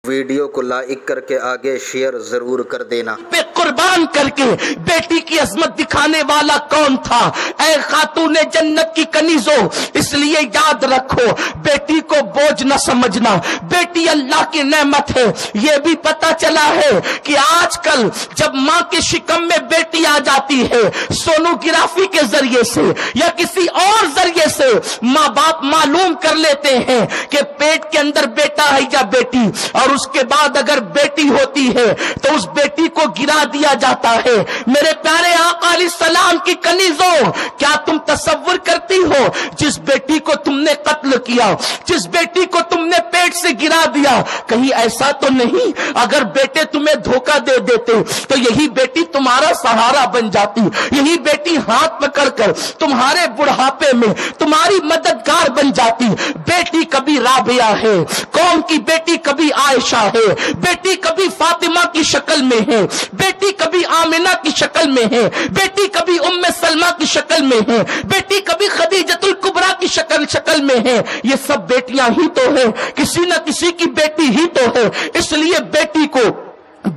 Video کو like کر کے آگے شیئر ضرور کر دینا۔ پہ قربان کر کے بیٹی کی عظمت دکھانے والا کون تھا؟ اے خاتون جنت کی کنیزوں، اس لیے یاد رکھو، بیٹی کو بوجھ نہ سمجھنا، بیٹی اللہ کی نعمت ہے۔ یہ بھی پتا چلا ہے کہ آج کل جب ماں کے شکم میں بیٹی آ جاتی ہے، سونوگرافی کے ذریعے سے یا کسی اور ذریعے سے ماں باپ معلوم کر لیتے ہیں کہ پیٹ کے اندر بیٹا ہے یا بیٹی، اور اس کے بعد اگر بیٹی ہوتی ہے تو اس بیٹی کو گرا دیا جاتا ہے۔ میرے پیارے آقا علیہ السلام کی کنیزوں، کیا تم تصور کرتی ہو جس بیٹی کو تم نے قتل کیا، جس بیٹی کو تم نے پیٹ سے گرا دیا، کہیں ایسا تو نہیں اگر بیٹے تمہیں دھوکہ دے دیتے تو یہی بیٹی تمہارا سہارا بن جاتی، یہی بیٹی ہاتھ پکڑ کر تمہارے بڑھاپے میں تمہاری مددگار بن جاتی۔ بیٹی کبھی رابعہ ہے، قوم کی بیٹی کبھی عائشہ ہے، بیٹی کبھی فاطمہ کی شکل میں ہے، بیٹی کبھی آمنہ کی شکل میں ہے، بیٹی کبھی ام سلمہ کی شکل میں ہے، بیٹی کبھی خدیجۃ الکبریٰ کی شکل میں ہے۔ یہ سب بیٹیاں ہی تو ہے، کسی نہ کسی کی بیٹی ہی تو ہے۔ اس لیے بیٹی کو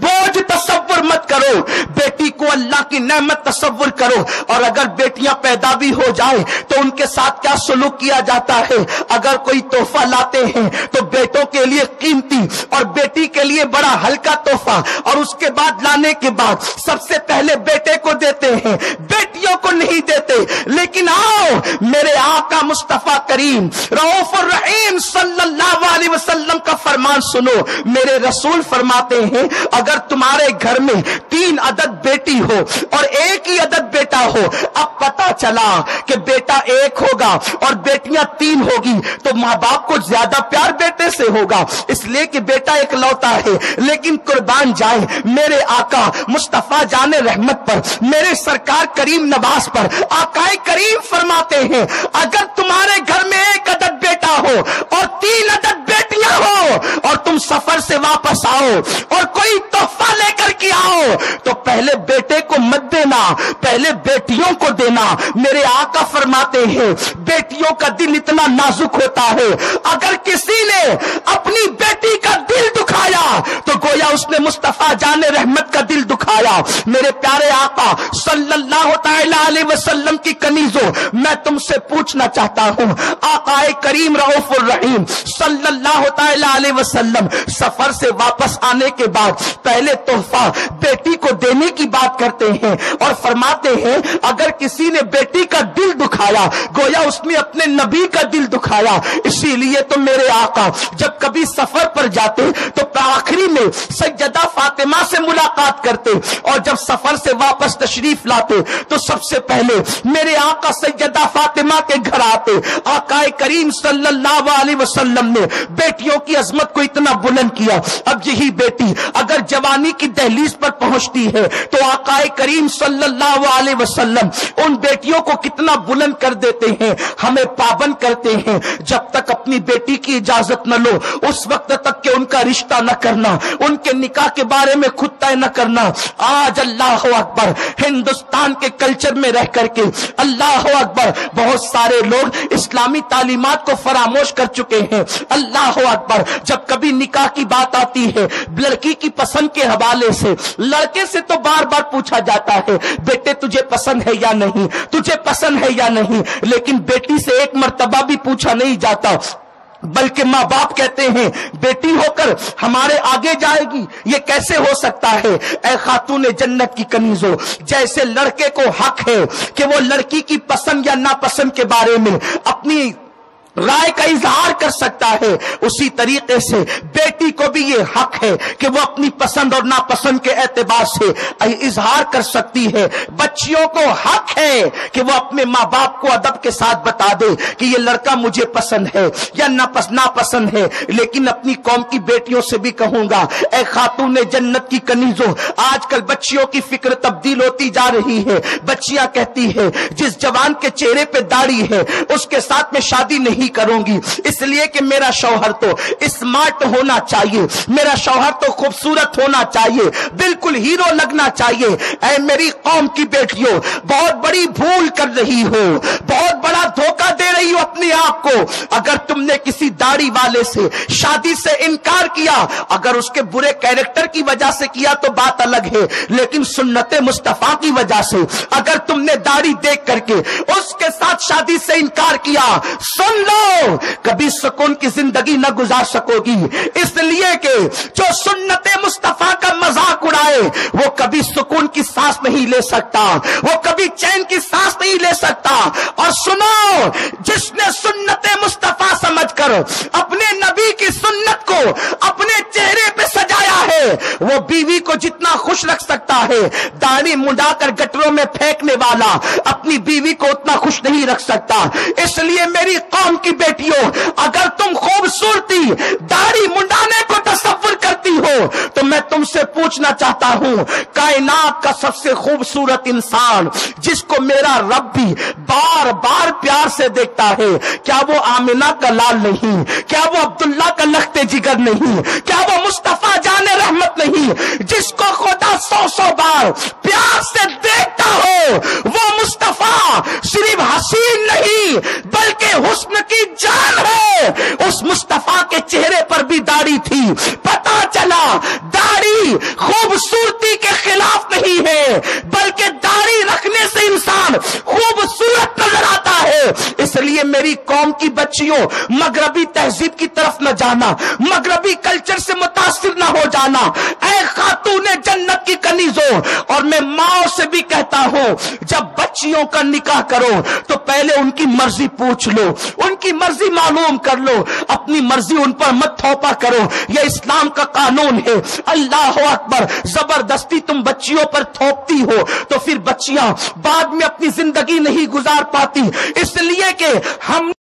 بوجھ تصور مت کرو، بیٹی کو اللہ کی نعمت تصور کرو۔ اور اگر بیٹیاں پیدا بھی ہو جائیں تو ان کے ساتھ کیا سلوک کیا جاتا ہے؟ اگر کوئی تحفہ لاتے ہیں تو بیٹوں کے لیے قیمتی اور بیٹی کے لیے بڑا ہلکا تحفہ، اور اس کے بعد لانے کے بعد سب سے پہلے بیٹے کو دیتے ہیں، بیٹیوں کو نہیں دیتے۔ لیکن آؤ میرے آقا مصطفیٰ کریم رؤوف الرحیم صلی اللہ علیہ وسلم کا فرمان سنو۔ میرے رسول فرماتے ہیں اگر تمہارے گھر میں 3 عدد بیٹی ہو اور 1 ہی عدد بیٹا ہو، اب پتا چلا کہ بیٹا 1 ہوگا اور بیٹیاں 3 ہوگی تو ماں باپ کو زیادہ پیار بیٹے سے ہوگا، اس لیے کہ بیٹا ایک لوتا ہے۔ لیکن قربان جائیں میرے آقا مصطفیٰ جان رحمت پر، میرے سرکار کریم نواز پر، آقا کریم فرماتے ہیں اگر تمہارے گھر میں 1 عدد بیٹا ہو اور 3 عدد بیٹیاں ہو اور تم سفر سے واپس آؤ اور کوئی تحفہ لے کر کے آؤ تو پہلے بیٹے کو مت دینا، پہلے بیٹیوں کو دینا۔ میرے آقا فرماتے ہیں بیٹیوں کا دل اتنا نازک ہوتا ہے، اگر کسی نے اپنی بیٹی کا دل دکھایا تو گویا اس نے مصطفیٰ جان رحمت کا دل دکھایا۔ میرے پیارے آقا صلی اللہ تعالی علیہ وسلم کی کنیزوں، میں تم سے پوچھنا چاہتا ہوں، آقا کریم رؤوف الرحیم صلی اللہ تعالی علیہ وسلم سفر سے واپس آنے کے بعد پہلے تحفہ بیٹی کو دینے کی بات کرتے ہیں اور فرماتے ہیں اگر کسی نے بیٹی کا دل دکھایا گویا اس نے اپنے نبی کا دل دکھایا۔ اسی لیے تو میرے آقا جب کبھی سفر پر جاتے تو آخری میں سیدہ فاطمہ سے ملاقات کرتے، اور جب سفر سے واپس تشریف لاتے تو سب سے پہلے میرے آقا سیدہ فاطمہ کے گھر آتے۔ آقا کریم صلی اللہ علیہ وسلم نے بیٹیوں کی عظمت کو اتنا بلند کیا، اب یہی بیٹی اگر جوانی کی دہلیز پر پہنچتی ہے تو آقا کریم صلی اللہ علیہ وسلم ان بیٹیوں کو کتنا بلند کر دیتے ہیں، ہمیں پابند کرتے ہیں جب تک اپنی بیٹی کی اجازت نہ لو اس وقت تک کہ ان کا رشتہ نہ کرنا، ان کے نکاح کے بارے میں خود طے نہ کرنا۔ آج اللہ اکبر ہندوستان کے کلچر میں رہ کر کے اللہ اکبر بہت سارے لوگ اسلامی تعلیمات کو فراموش کر چکے ہیں۔ اللہ اکبر جب کبھی نکاح کی بات آتی ہے لڑکی کی پسند کے حوالے سے لڑکے سے تو بار بار پوچھا جاتا ہے بیٹے تجھے پسند ہے یا نہیں، تجھے پسند ہے یا نہیں، لیکن بیٹی سے ایک مرتبہ بھی پوچھا نہیں جاتا، بلکہ ماں باپ کہتے ہیں بیٹی ہو کر ہمارے آگے جائے گی، یہ کیسے ہو سکتا ہے؟ اے خاتون جنت کی کنیزوں، جیسے لڑکے کو حق ہے کہ وہ لڑکی کی پسند یا ناپسند کے بارے میں اپنی رائے کا اظہار کر سکتا ہے، اسی طریقے سے بیٹی کو بھی یہ حق ہے کہ وہ اپنی پسند اور ناپسند کے اعتبار سے اظہار کر سکتی ہے۔ بچیوں کو حق ہے کہ وہ اپنے ماں باپ کو ادب کے ساتھ بتا دے کہ یہ لڑکا مجھے پسند ہے یا ناپسند ہے۔ لیکن اپنی قوم کی بیٹیوں سے بھی کہوں گا، اے خاتون جنت کی کنیزوں، آج کل بچیوں کی فکر تبدیل ہوتی جا رہی ہے۔ بچیاں کہتی ہے جس جوان کے چہرے پہ داڑھی ہے اس کے ساتھ میں شادی نہیں کروں گی، اس لیے کہ میرا شوہر تو اسمارٹ ہونا چاہیے، میرا شوہر تو خوبصورت ہونا چاہیے، بالکل ہیرو لگنا چاہیے۔ اے میری قوم کی بیٹیوں، بہت بڑی بھول کر رہی ہو، بہت بڑا دھوکہ دے رہی ہو اپنے آپ کو۔ اگر تم نے کسی داڑھی والے سے شادی سے انکار کیا، اگر اس کے برے کیریکٹر کی وجہ سے کیا تو بات الگ ہے، لیکن سنت مصطفیٰ کی وجہ سے اگر تم نے داڑھی دیکھ کر کے اس کے ساتھ شادی سے انکار کیا، سن لو کبھی سکون کی زندگی نہ گزار سکو گی، اس لیے کہ جو سنت مصطفیٰ کا مذاق اڑائے وہ کبھی سکون کی سانس نہیں لے سکتا، وہ کبھی چین کی سانس نہیں لے سکتا۔ اور سنو، جس نے سنت مصطفیٰ سمجھ کر اپنے نبی کی سنت کو اپنے چہرے پہ سجایا ہے، وہ بیوی کو جتنا خوش رکھ سکتا ہے، داڑھی منڈا کر گٹروں میں پھینکنے والا اپنی بیوی کو اتنا خوش نہیں رکھ سکتا۔ اس لیے میری قوم کی بیٹیوں، اگر تم خوبصورتی داڑھی منڈانے کو تصور کرتی ہو تو میں تم سے پوچھنا چاہتا ہوں، کائنات کا سب سے خوبصورت انسان جس کو میرا رب بھی بار بار پیار سے دیکھتا ہے، کیا وہ آمنہ کا لال نہیں؟ کیا وہ عبداللہ کا لخت جگر نہیں؟ کیا وہ مصطفیٰ جان رحمت نہیں؟ جس کو خدا 100 بار پیار سے دیکھتا ہو، وہ مصطفیٰ صرف حسین نہیں بلکہ حسن کی جان ہے۔ اس مصطفیٰ کے چہرے پر بھی داڑھی تھی، پتا چلا داڑھی خوبصورتی کے خلاف نہیں ہے، بلکہ داڑھی رکھنے سے انسان خوبصورت نظر آتا ہے۔ اس لیے میری قوم کی بچیوں، مغربی تہذیب کی طرف نہ جانا، مغربی کلچر سے متاثر نہ ہو جانا۔ اے خاتون جنت کی کنیزوں، اور میں ماں سے بھی کہتا ہوں، جب بچیوں کا نکاح کرو تو پہلے ان کی مرضی پوچھ لو، ان کی مرضی معلوم کر لو، اپنی مرضی ان پر مت تھوپا کرو، یہ اسلام کا قانون ہے۔ اللہ اکبر، زبردستی تم بچیوں پر تھوپتی ہو تو پھر بچیاں بعد میں اپنی زندگی نہیں گزار پاتی، اس لیے کہ ہم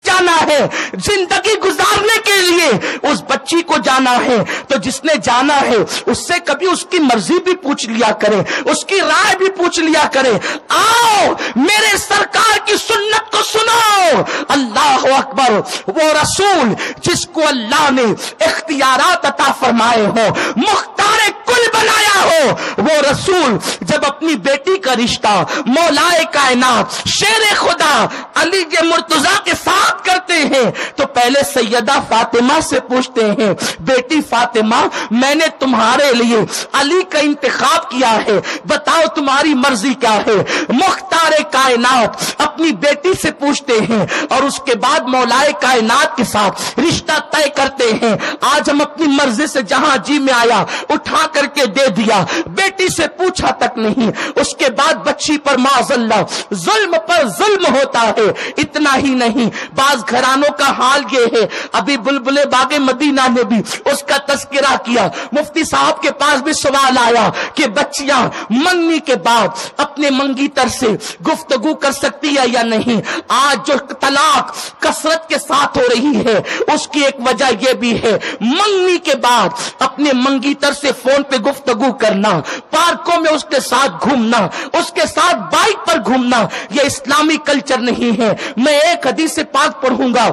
جانا ہے زندگی گزارنے کے لیے، اس بچی کو جانا ہے تو جس نے جانا ہے اس سے کبھی اس کی مرضی بھی پوچھ لیا کرے، اس کی رائے بھی پوچھ لیا کرے۔ آؤ میرے سرکار کی سنت کو سنو۔ اللہ اکبر، وہ رسول جس کو اللہ نے اختیارات عطا فرمائے ہو، مختار کل بنایا ہو، وہ رسول جب اپنی بیٹی کا رشتہ مولائے کائنات شیر خدا علی مرتضیٰ کے ساتھ کرتے ہیں تو پہلے سیدہ فاطمہ سے پوچھتے ہیں، بیٹی فاطمہ، میں نے تمہارے لیے علی کا انتخاب کیا ہے، بتاؤ تمہاری مرضی کیا ہے۔ مختار کائنات اپنی بیٹی سے پوچھتے ہیں اور اس کے بعد مولائے کائنات کے ساتھ رشتہ طے کرتے ہیں۔ آج ہم اپنی مرضی سے جہاں جی میں آیا اٹھا کر کے دے دیا، بیٹی سے پوچھا تک نہیں۔ اس کے بعد بچی پر معاذ اللہ ظلم پر ظلم ہوتا ہے۔ اتنا ہی نہیں، بعض گھرانوں کا حال یہ ہے، ابھی بلبل باغ مدینہ نے بھی اس کا تذکرہ کیا، مفتی صاحب کے پاس بھی سوال آیا کہ بچیاں منگنی کے بعد اپنے منگیتر سے گفتگو کر سکتی ہے یا نہیں۔ آج جو طلاق کثرت کے ساتھ ہو رہی ہے اس کی ایک وجہ یہ بھی ہے، منگنی کے بعد اپنے منگیتر سے فون پہ گفتگو کرنا، پارکوں میں اس کے ساتھ گھومنا، اس کے ساتھ بائک پر گھومنا، یہ اسلامی کلچر نہیں ہے۔ میں ایک حدیث پاک پڑھوں گا،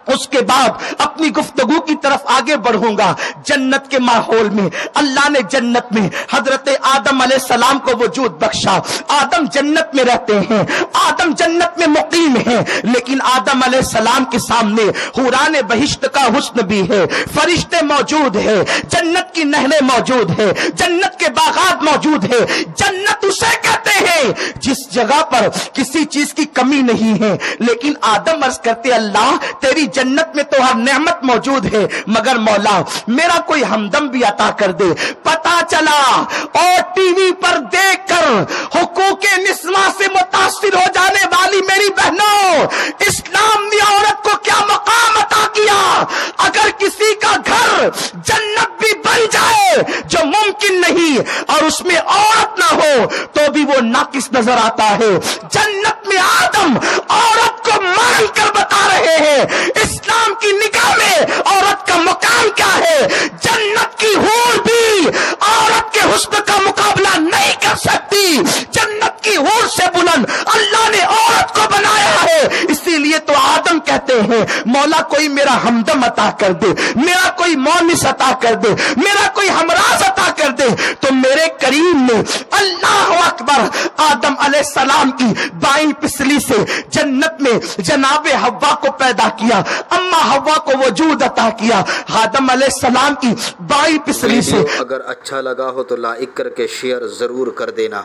اس کے بعد اپنی گفتگو کی طرف آگے بڑھوں گا۔ جنت کے ماحول میں اللہ نے جنت میں حضرت آدم علیہ السلام کو وجود بخشا۔ آدم جنت میں رہتے ہیں، آدم جنت میں مقیم ہیں، لیکن آدم علیہ السلام کے سامنے حوران بہشت کا حسن بھی ہے، فرشتے موجود ہیں، جنت کی نہریں موجود ہیں، جنت کے باغات موجود ہیں۔ جنت اسے کہتے ہیں جس جگہ پر کسی چیز کی کمی نہیں ہے، لیکن آدم عرض کرتے اللہ تیری جنت میں تو ہر نعمت موجود ہے، مگر مولا میرا کوئی ہمدم بھی عطا کر دے۔ پتا چلا اور ٹی وی پر دیکھ کر حقوق نسواں سے متاثر ہو جانے والی میری بہنوں، اسلام نے عورت کو کیا مقام عطا کیا۔ اگر کسی کا گھر جنت بھی بن جائے جو ممکن نہیں اور اس میں عورت نہ ہو تو بھی وہ ناقص نظر آتا ہے۔ جنت میں آدم عورت کو مان کر بتا رہے ہیں اسلام کی نگاہ میں عورت کا مقام کیا ہے۔ جنت کی حور بھی عورت کے حسن کا مقابلہ نہیں کر سکتی۔ جنت کی حور سے بلند اللہ نے عورت کو بنایا ہے، اسی لیے تو آدم کہتے ہیں ہے مولا کوئی میرا ہمدم عطا کر دے, میرا کوئی مونس عطا کر دے, میرا کوئی ہمراز عطا کر دے. تو میرے کریم نے اللہ اکبر آدم علیہ السلام کی بائیں پسلی سے جنت میں جناب حوا کو پیدا کیا, اما حوا کو وجود عطا کیا. آدم علیہ السلام کی بائیں پسلی سے. اگر اچھا لگا ہو تو لائک کر کے شیئر ضرور کر دینا.